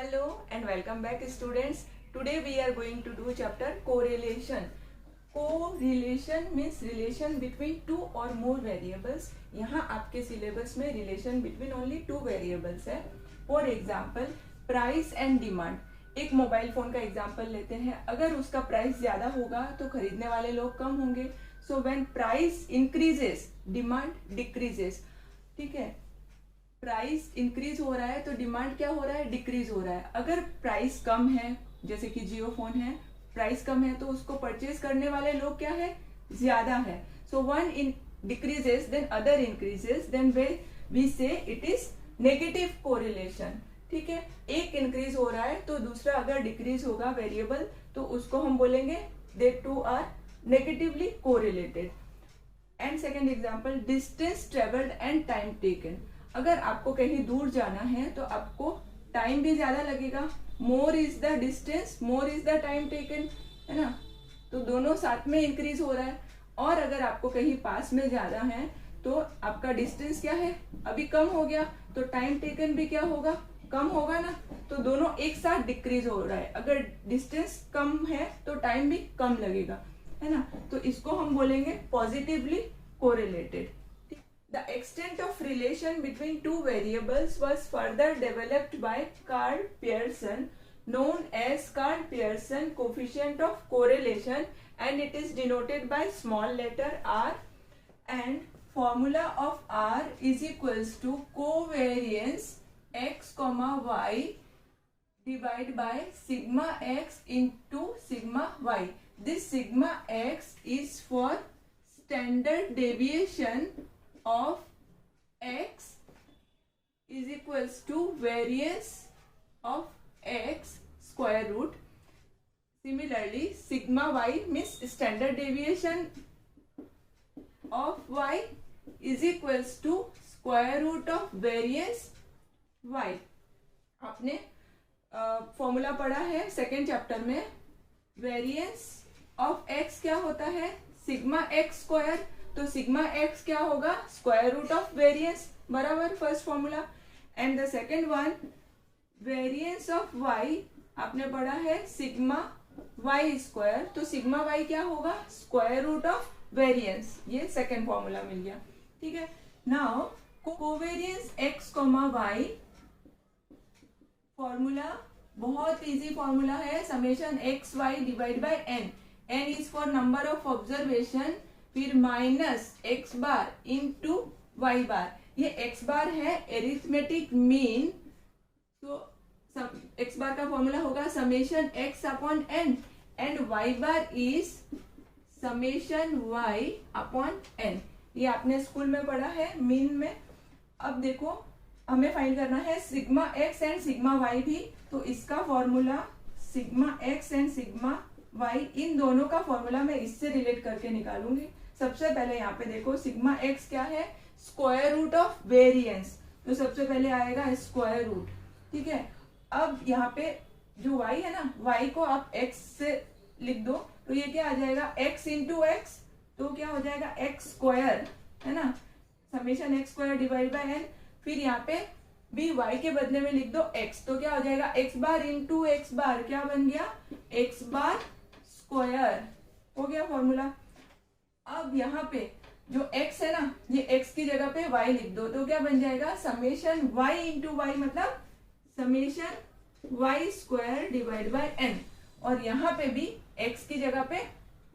Hello and welcome back students. Today we are going to do chapter correlation. Correlation means relation between two or more variables. यहाँ आपके syllabus में relation between only two variables है. For example, price and demand. एक mobile phone का example लेते हैं. अगर उसका प्राइस ज्यादा होगा तो खरीदने वाले लोग कम होंगे. So when price increases demand decreases. ठीक है, प्राइस इंक्रीज हो रहा है तो डिमांड क्या हो रहा है, डिक्रीज हो रहा है. अगर प्राइस कम है, जैसे कि जियो फोन है, प्राइस कम है तो उसको परचेज करने वाले लोग क्या है, ज्यादा है. So one in decreases then other increases, then we say it is negative correlation. ठीक है, एक इंक्रीज हो रहा है तो दूसरा अगर डिक्रीज होगा वेरिएबल तो उसको हम बोलेंगे they too are negatively correlated. And second example, distance travelled and time taken. अगर आपको कहीं दूर जाना है तो आपको टाइम भी ज्यादा लगेगा. More is the distance, more is the time taken, है ना. तो दोनों साथ में इंक्रीज हो रहा है. और अगर आपको कहीं पास में जाना है तो आपका डिस्टेंस क्या है, अभी कम हो गया, तो टाइम टेकन भी क्या होगा, कम होगा ना. तो दोनों एक साथ डिक्रीज हो रहा है. अगर डिस्टेंस कम है तो टाइम भी कम लगेगा, है ना. तो इसको हम बोलेंगे positively correlated. The extent of relation between two variables was further developed by Karl Pearson, known as Karl Pearson coefficient of correlation, and it is denoted by small letter r. And formula of r is equals to covariance x comma y divided by sigma x into sigma y. This sigma x is for standard deviation of x is equals to variance of x square root. Similarly, sigma y means standard deviation of y is equals to square root of variance y. आपने formula पढ़ा है second chapter में. Variance of x क्या होता है, sigma x square. तो sigma x क्या होगा, स्क्वायर रूट ऑफ वेरिएंस, बराबर first formula. And the second one, variance of y आपने पढ़ा है सिग्मा वाई स्क्वायर. तो सिग्मा वाई क्या होगा, स्क्वायर रूट ऑफ वेरिएंस. ये सेकेंड फॉर्मूला मिल गया. ठीक है, now covariance x comma y formula बहुत इजी फॉर्मूला है. Summation x y divide by n. N is for number of observation, फिर minus x bar into y bar. ये x bar है एरिथमेटिक मीन. तो एक्स बार का formula होगा summation x upon n, and y bar is summation y upon n. ये आपने school में पढ़ा है मीन में. अब देखो हमें फाइंड करना है sigma x and sigma y भी. तो इसका formula sigma x and sigma y, इन दोनों का फॉर्मूला मैं इससे रिलेट करके निकालूंगी. सबसे पहले यहाँ पे देखो सिग्मा एक्स क्या है, स्क्वायर रूट ऑफ वेरिएंस. तो सबसे पहले आएगा स्क्वायर रूट. ठीक है, अब यहाँ पे जो y है ना, y को आप x से लिख दो तो ये क्या आ जाएगा, x इंटू एक्स. तो क्या हो जाएगा x स्क्वायर, है ना, summation x square divide by n. फिर यहाँ पे भी y के बदले में लिख दो x. तो क्या हो जाएगा, x बार इंटू एक्स बार, क्या बन गया, x बार स्क्वायर. हो गया फॉर्मूला. अब यहाँ पे जो x है ना, ये x की जगह पे y लिख दो. तो क्या बन जाएगा, समेशन y इंटू वाई, मतलब summation y square divide by n. और यहाँ पे भी x की जगह पे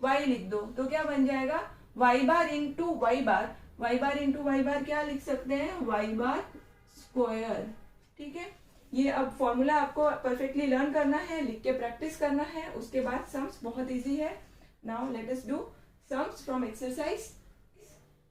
y लिख दो. तो क्या बन जाएगा, y बार इंटू वाई बार. y बार इंटू वाई बार क्या लिख सकते हैं, y बार स्क्वायर. ठीक है, ये अब फॉर्मूला आपको परफेक्टली लर्न करना है, लिख के प्रैक्टिस करना है. उसके बाद सम्स बहुत इजी है. Now let us do sums from exercise.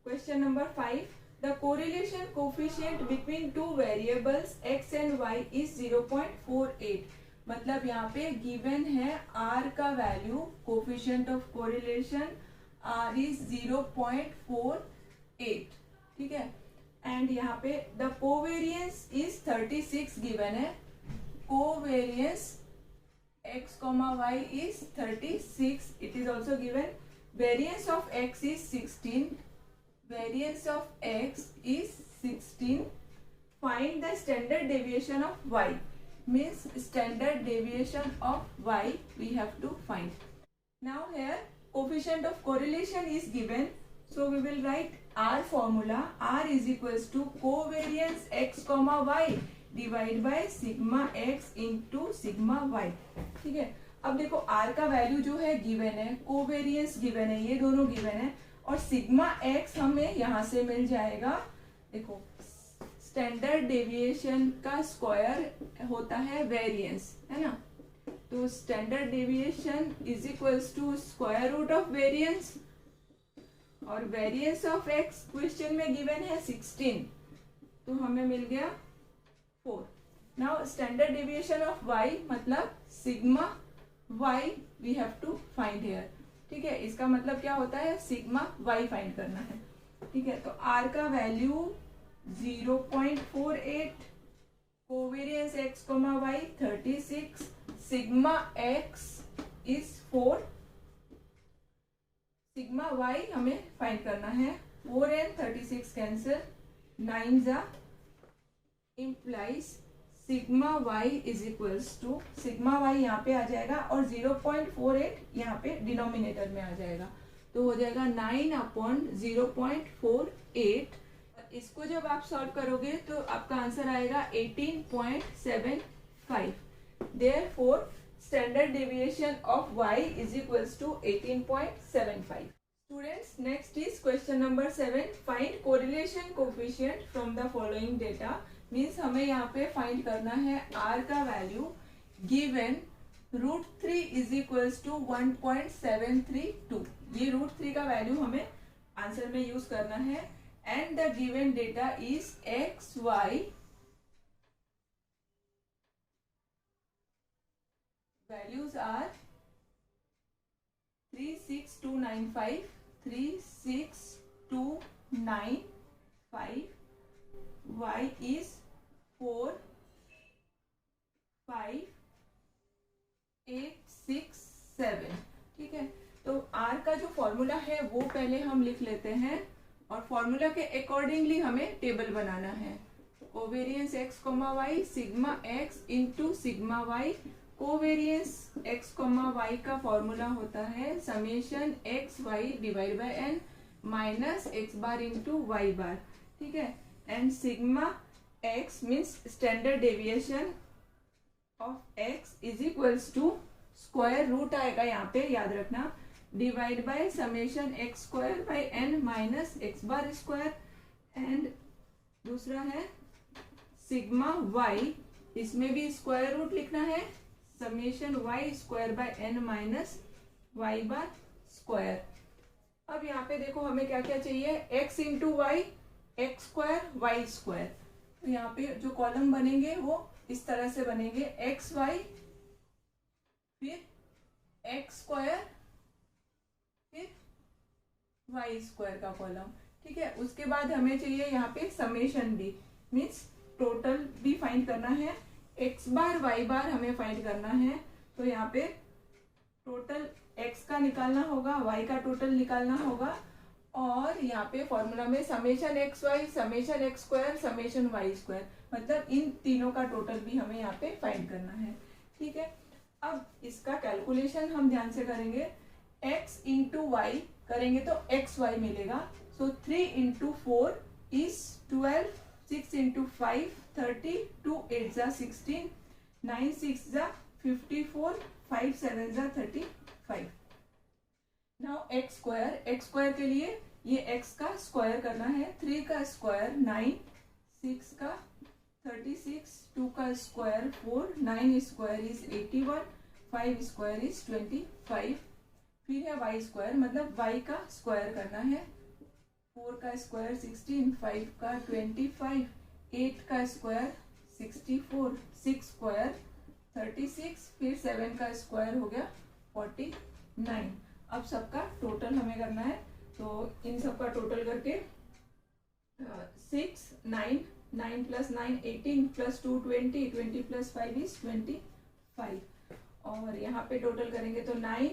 Question number 5. The correlation coefficient between two variables x and y is 0.48. मतलब यहाँ पे given है r का value, coefficient of correlation r is 0.48. ठीक है, एंड यहाँ पे the covariance is 36 given है. Covariance x comma y is 36. It is also given. Variance of x is 16. Variance of x is 16. Find the standard deviation of y. means standard deviation of y we have to find. Now here coefficient of correlation is given, so we will write R formula. R is equals to covariance x comma y divide by sigma x into sigma y. ठीक है, अब देखो R का value जो है given है, covariance given है, ये दोनों गिवन है, और सिग्मा x हमें यहाँ से मिल जाएगा. देखो स्टैंडर्ड डेविएशन का स्क्वायर होता है वेरिएंस, है ना, तो standard deviation is equals to square root of variance, और वेरिएंस ऑफ x क्वेश्चन में गिवन है 16, तो हमें मिल गया 4. Now standard deviation of y मतलब sigma y we have to find here. ठीक है, इसका मतलब क्या होता है, सिग्मा y फाइंड करना है. ठीक है, तो r का value 0.48, covariance x comma y 36, sigma x is 4, sigma y हमें फाइंड करना है. 4 and 36 कैंसिल, 9 जा implies sigma y is equals to, sigma y यहाँ पे आ जाएगा और 0.48 यहाँ पे डिनोमिनेटर में आ जाएगा, तो हो जाएगा 9/0.48. इसको जब आप सॉल्व करोगे तो आपका आंसर आएगा 18.75. Therefore standard deviation of y is equals to 18.75. Students, next is question number 7. Find correlation coefficient from the following data. Means हमें यहाँ पे फाइंड करना है r का value given √3 is equals to 1.732. ये √3 का वैल्यू हमें आंसर में यूज करना है. And the given data is x y values are 36295, 36295, y is 4, 5, 8, 6, 7. ठीक है, तो r का जो फॉर्मूला है वो पहले हम लिख लेते हैं, और फॉर्मूला के अकॉर्डिंगली हमें टेबल बनाना है. Covariance x comma y sigma x into sigma y. Covariance x comma y का फॉर्मूला होता है summation x y divide by n minus x bar into y bar. ठीक है, and sigma x means standard deviation of x is equals to square root आएगा यहाँ पे, याद रखना, divide by summation x square by n minus x bar square. And दूसरा है sigma y, इसमें भी स्क्वायर रूट लिखना है, summation y square by n minus y bar square. अब यहाँ पे देखो हमें क्या क्या चाहिए, x into y, x square y square. तो यहाँ पे जो कॉलम बनेंगे वो इस तरह से बनेंगे, एक्स वाई, फिर एक्स स्क्वायर, फिर वाई स्क्वायर का कॉलम. ठीक है, उसके बाद हमें चाहिए यहाँ पे समेशन भी, मीन्स टोटल भी फाइंड करना है. एक्स बार वाई बार हमें फाइंड करना है, तो यहाँ पे टोटल एक्स का निकालना होगा, वाई का टोटल निकालना होगा, और यहाँ पे फॉर्मूला में summation x y, summation x square, summation y square, मतलब इन तीनों का टोटल भी हमें यहाँ पे फाइंड करना है. ठीक है, अब इसका कैलकुलेशन हम ध्यान से करेंगे. x इंटू वाई करेंगे तो एक्स वाई मिलेगा, सो 3 इंटू 4 इज 12, 6 इंटू 5 30, 2 8 जा 16, 9 6 जा 54, 5 7 जा 35. नाउ एक्स स्क्वायर के लिए ये x का स्क्वायर करना है. 3 का स्क्वायर 9, 6 का 36, 2 का square 4, 9 square is 81, 5 square is 25. फिर है y स्क्वायर, मतलब y का स्क्वायर करना है. 4 का स्क्वायर 16, 5 का 25, 8 का स्क्वायर 64, 6 स्क्वायर 36, फिर 7 का स्क्वायर हो गया 49. अब सबका टोटल हमें करना है, तो इन सबका टोटल करके 6 9 9 प्लस 9 18 प्लस 2 20, 20 प्लस 5 इज 25. और यहाँ पे टोटल करेंगे तो 9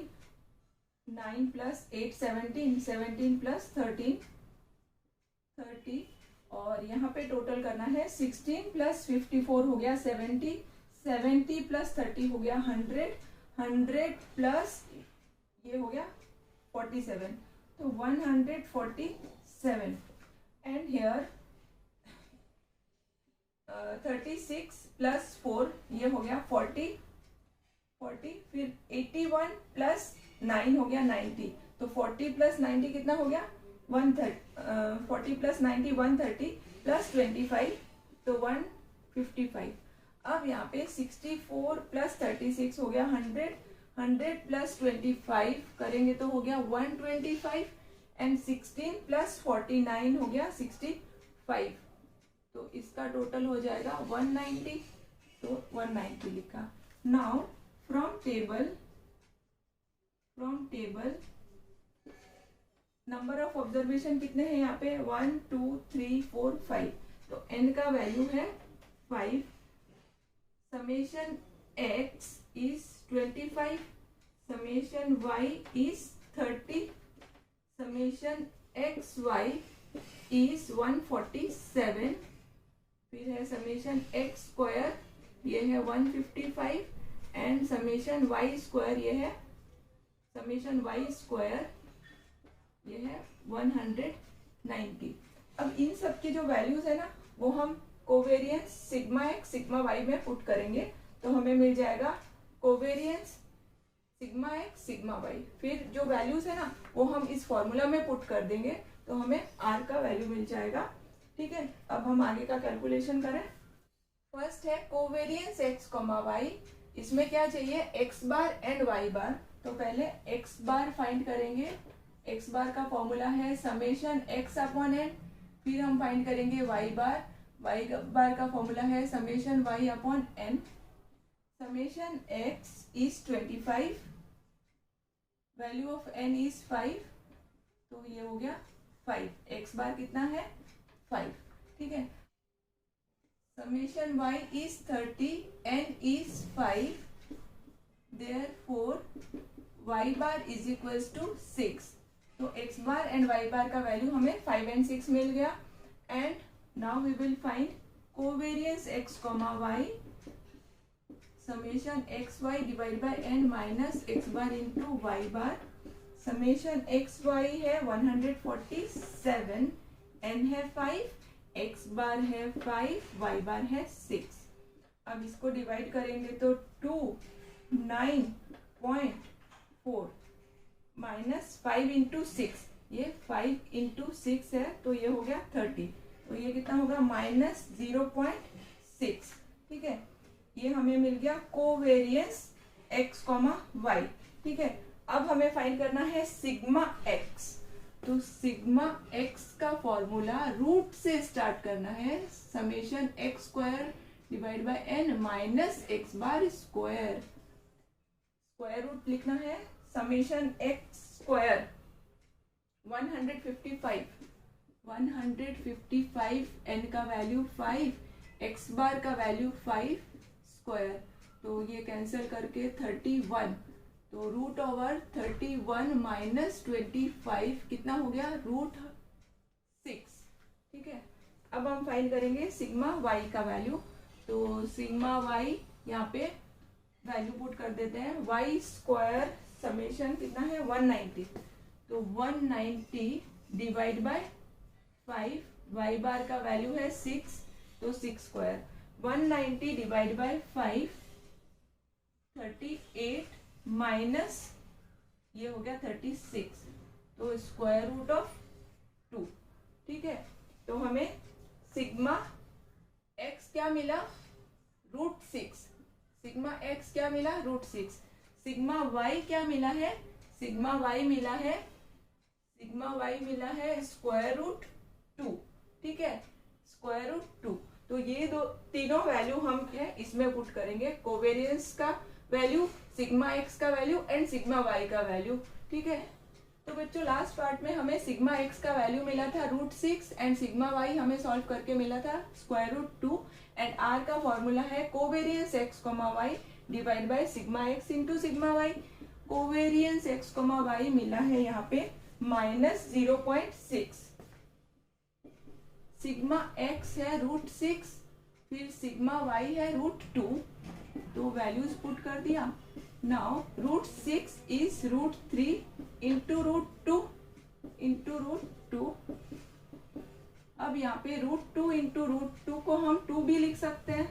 9 प्लस 8 17, 17 प्लस 13 30, और यहाँ पे टोटल करना है 16 प्लस 54 हो गया 70, 70 प्लस 30 हो गया 100, 100 प्लस ये हो गया 47, तो 147 एंड हियर 36 प्लस 4 ये हो गया 40, फिर 81 प्लस 9 हो गया 90, तो 40 प्लस 90 कितना हो गया 130, 40 प्लस 90 130 प्लस 25 तो 155। अब यहाँ पे 64 प्लस 36 हो गया 100, 100 प्लस 25 करेंगे तो हो गया 125 एंड 16 प्लस 49 हो गया 65, तो इसका टोटल हो जाएगा 190, तो 190 लिखा। Now from table number of observation कितने हैं यहाँ पे 1 2 3 4 5, तो n का वैल्यू है 5, summation x is 25, summation y is 30, summation x y is 147, फिर है समेशन एक्स स्क्वायर ये है 155 एंड समेशन वाई स्क्वायर ये है समेशन वाई स्क्वायर ये है 190। अब इन सब की जो वैल्यूज है ना वो हम covariance sigma x sigma y में पुट करेंगे, तो हमें मिल जाएगा covariance sigma x sigma y, फिर जो वैल्यूज है ना वो हम इस फॉर्मूला में पुट कर देंगे तो हमें आर का वैल्यू मिल जाएगा। ठीक है, अब हम आगे का कैलकुलेशन करें। फर्स्ट है कोवेरियंस एक्स कॉमा वाई, इसमें क्या चाहिए एक्स बार एंड वाई बार, तो पहले एक्स बार फाइंड करेंगे। एक्स बार का फॉर्मूला है समेशन एक्स अपॉन एन, फिर हम फाइंड करेंगे वाई बार बार का फॉर्मूला है summation y upon n. Summation x is 25, value of n is 5, तो ये हो गया 5, एक्स बार कितना है 5। ठीक है, summation y is 30 n is 5, therefore y bar is equals to 6, तो x bar and y bar का वैल्यू हमें 5 and 6 मिल गया। And now we will find covariance x comma y, summation x y divide by n minus x bar into y bar, summation x y है 147, n है 5, x बार है 5, y बार है 6। अब इसको डिवाइड करेंगे तो 2 9.4 माइनस 5 इंटू 6, ये 5 इंटू 6 है तो ये हो गया 30, तो ये कितना होगा माइनस 0.6। ठीक है, ये हमें मिल गया कोवेरियंस x कॉमा वाई। ठीक है, अब हमें फाइंड करना है सिग्मा x, तो सिग्मा x का फॉर्मूला रूट से स्टार्ट करना है, summation x square divide by n minus x bar square, square root लिखना है। समेशन एक्स स्क्वायर 155 n का वैल्यू 5, एक्स बार का वैल्यू 5 स्क्वायर, तो ये कैंसिल करके 31, तो रूट ओवर 31 माइनस 25 कितना हो गया रूट 6। ठीक है, अब हम फाइंड करेंगे सिग्मा वाई का वैल्यू, तो सिग्मा वाई यहाँ पे वैल्यू पुट कर देते हैं। वाई स्क्वायर समेशन कितना है 190, तो 190 डिवाइड बाय 5, वाई बार का वैल्यू है 6, तो 6 स्क्वायर, 190 डिवाइड बाय 5 38 माइनस ये हो गया 36, तो स्क्वायर रूट ऑफ 2। ठीक है, तो हमें सिग्मा x क्या मिला रूट 6, सिग्मा x क्या मिला रूट 6, सिग्मा y क्या मिला है, सिग्मा y मिला है स्क्वायर रूट 2। ठीक है, स्क्वायर रूट 2, तो ये तीनों वैल्यू हम क्या इसमें पुट करेंगे, कोवेरियंस का वैल्यू, सिग्मा एक्स का वैल्यू एंड सिग्मा वाई का वैल्यू। ठीक है, तो बच्चों लास्ट पार्ट में हमें सिग्मा एक्स का वैल्यू मिला था रूट 6 एंड सिग्मा वाई हमें सॉल्व करके मिला था स्क्वायर रूट 2, एंड आर का फॉर्मूला है covariance x comma y divide by sigma x into sigma y. Covariance x comma y मिला है यहाँ पे माइनस 0.6, सिग्मा एक्स है रूट 6, फिर सिग्मा वाई है रूट 2 तो वैल्यूज पुट कर दिया। Now √6 is √3 into √2 into √2। अब यहाँ पे √2 इंटू √2 को हम 2 भी लिख सकते हैं,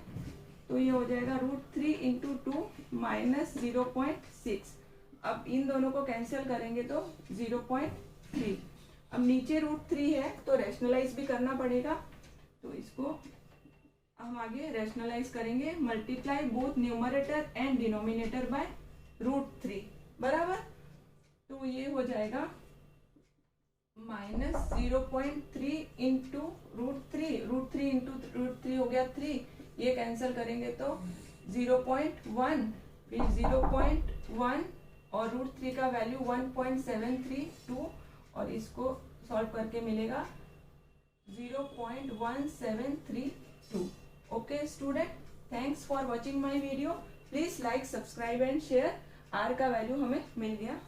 तो ये हो जाएगा √3 इंटू 2 माइनस 0.6। अब इन दोनों को कैंसिल करेंगे तो 0.3। अब नीचे √3 है तो रैशनलाइज भी करना पड़ेगा, तो इसको हम आगे रैशनलाइज करेंगे। Multiply both numerator and denominator by √3 बराबर, तो ये हो जाएगा माइनस 0.3 इंटू √3 इंटू √3 हो गया 3, ये कैंसिल करेंगे तो 0.1, फिर 0.1 और √3 का वैल्यू 1.732 और इसको सॉल्व करके मिलेगा 0.1732। Okay student, thanks for watching my video. Please like, subscribe and share. R का वैल्यू हमें मिल गया।